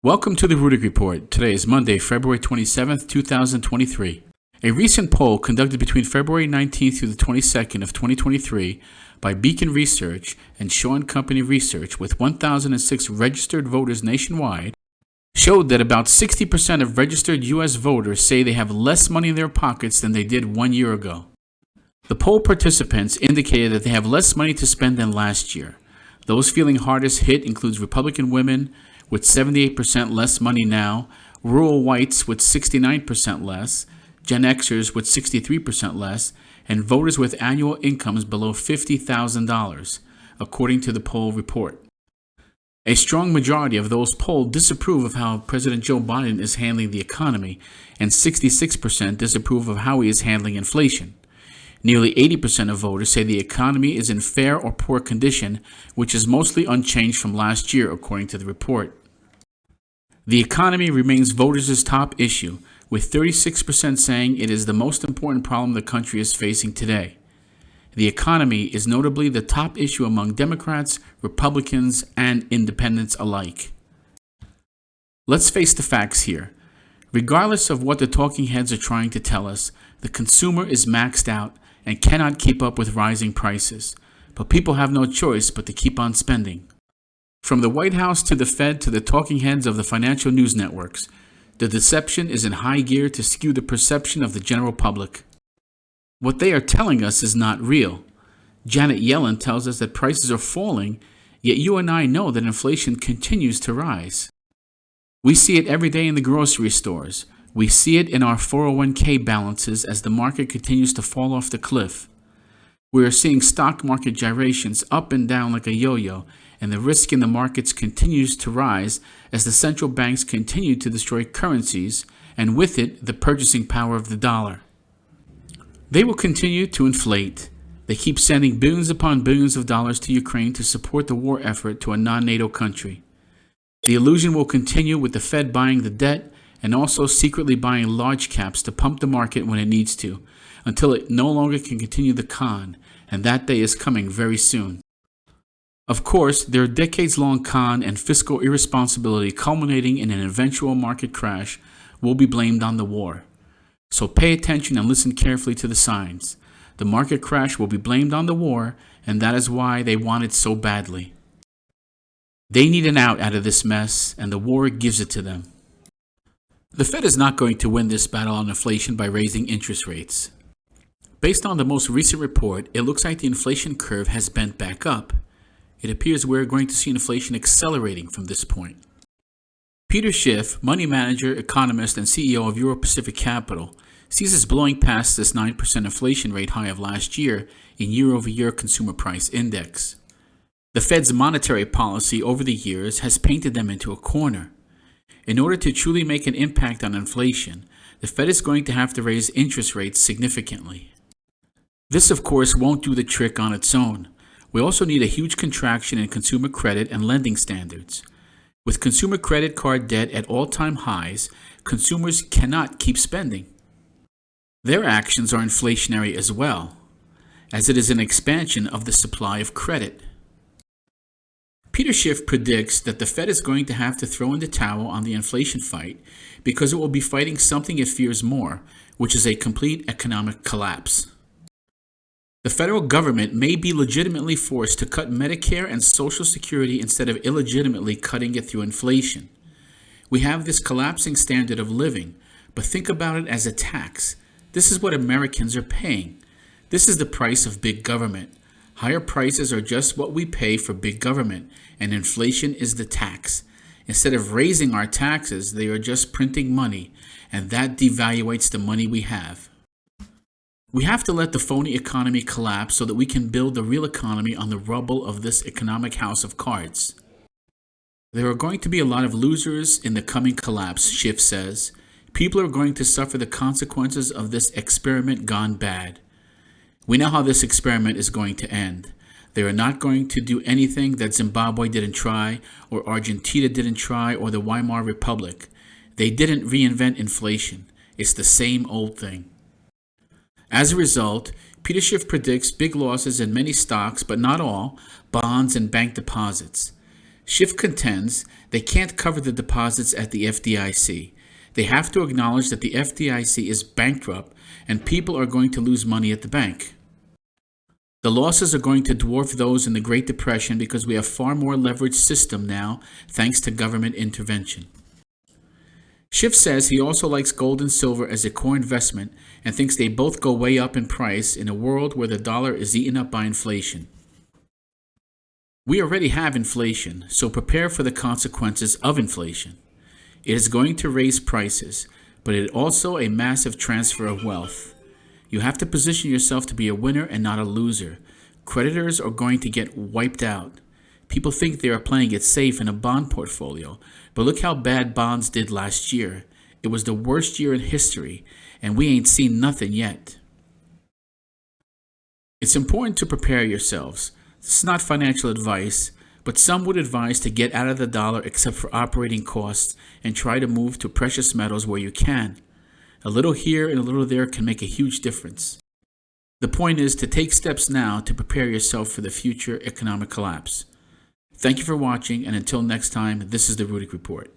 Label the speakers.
Speaker 1: Welcome to the Rudick Report. Today is Monday, February 27th, 2023. A recent poll conducted between February 19th through the 22nd of 2023 by Beacon Research and Shaw & Company Research with 1,006 registered voters nationwide showed that about 60% of registered U.S. voters say they have less money in their pockets than they did 1 year ago. The poll participants indicated that they have less money to spend than last year. Those feeling hardest hit includes Republican women with 78% less money now, rural whites with 69% less, Gen Xers with 63% less, and voters with annual incomes below $50,000, according to the poll report. A strong majority of those polled disapprove of how President Joe Biden is handling the economy, and 66% disapprove of how he is handling inflation. Nearly 80% of voters say the economy is in fair or poor condition, which is mostly unchanged from last year, according to the report. The economy remains voters' top issue, with 36% saying it is the most important problem the country is facing today. The economy is notably the top issue among Democrats, Republicans, and independents alike. Let's face the facts here. Regardless of what the talking heads are trying to tell us, the consumer is maxed out and cannot keep up with rising prices. But people have no choice but to keep on spending. From the White House to the Fed to the talking heads of the financial news networks, the deception is in high gear to skew the perception of the general public. What they are telling us is not real. Janet Yellen tells us that prices are falling, yet you and I know that inflation continues to rise. We see it every day in the grocery stores. We see it in our 401k balances as the market continues to fall off the cliff. We are seeing stock market gyrations up and down like a yo-yo, and the risk in the markets continues to rise as the central banks continue to destroy currencies, and with it, the purchasing power of the dollar. They will continue to inflate. They keep sending billions upon billions of dollars to Ukraine to support the war effort to a non-NATO country. The illusion will continue with the Fed buying the debt and also secretly buying large caps to pump the market when it needs to, until it no longer can continue the con, and that day is coming very soon. Of course, their decades-long con and fiscal irresponsibility culminating in an eventual market crash will be blamed on the war. So pay attention and listen carefully to the signs. The market crash will be blamed on the war, and that is why they want it so badly. They need an out of this mess, and the war gives it to them. The Fed is not going to win this battle on inflation by raising interest rates. Based on the most recent report, it looks like the inflation curve has bent back up. It appears we're going to see inflation accelerating from this point. Peter Schiff, money manager, economist, and CEO of Euro-Pacific Capital, sees us blowing past this 9% inflation rate high of last year in year-over-year consumer price index. The Fed's monetary policy over the years has painted them into a corner. In order to truly make an impact on inflation, the Fed is going to have to raise interest rates significantly. This, of course, won't do the trick on its own. We also need a huge contraction in consumer credit and lending standards. With consumer credit card debt at all-time highs, consumers cannot keep spending. Their actions are inflationary as well, as it is an expansion of the supply of credit. Peter Schiff predicts that the Fed is going to have to throw in the towel on the inflation fight because it will be fighting something it fears more, which is a complete economic collapse. The federal government may be legitimately forced to cut Medicare and Social Security instead of illegitimately cutting it through inflation. We have this collapsing standard of living, but think about it as a tax. This is what Americans are paying. This is the price of big government. Higher prices are just what we pay for big government, and inflation is the tax. Instead of raising our taxes, they are just printing money, and that devaluates the money we have. We have to let the phony economy collapse so that we can build the real economy on the rubble of this economic house of cards. There are going to be a lot of losers in the coming collapse, Schiff says. People are going to suffer the consequences of this experiment gone bad. We know how this experiment is going to end. They are not going to do anything that Zimbabwe didn't try, or Argentina didn't try, or the Weimar Republic. They didn't reinvent inflation. It's the same old thing. As a result, Peter Schiff predicts big losses in many stocks, but not all, bonds and bank deposits. Schiff contends they can't cover the deposits at the FDIC. They have to acknowledge that the FDIC is bankrupt and people are going to lose money at the bank. The losses are going to dwarf those in the Great Depression because we have far more leveraged system now thanks to government intervention. Schiff says he also likes gold and silver as a core investment and thinks they both go way up in price in a world where the dollar is eaten up by inflation. We already have inflation, so prepare for the consequences of inflation. It is going to raise prices, but it is also a massive transfer of wealth. You have to position yourself to be a winner and not a loser. Creditors are going to get wiped out. People think they are playing it safe in a bond portfolio, but look how bad bonds did last year. It was the worst year in history, and we ain't seen nothing yet. It's important to prepare yourselves. This is not financial advice, but some would advise to get out of the dollar except for operating costs and try to move to precious metals where you can. A little here and a little there can make a huge difference. The point is to take steps now to prepare yourself for the future economic collapse. Thank you for watching, and until next time, this is the Rudick Report.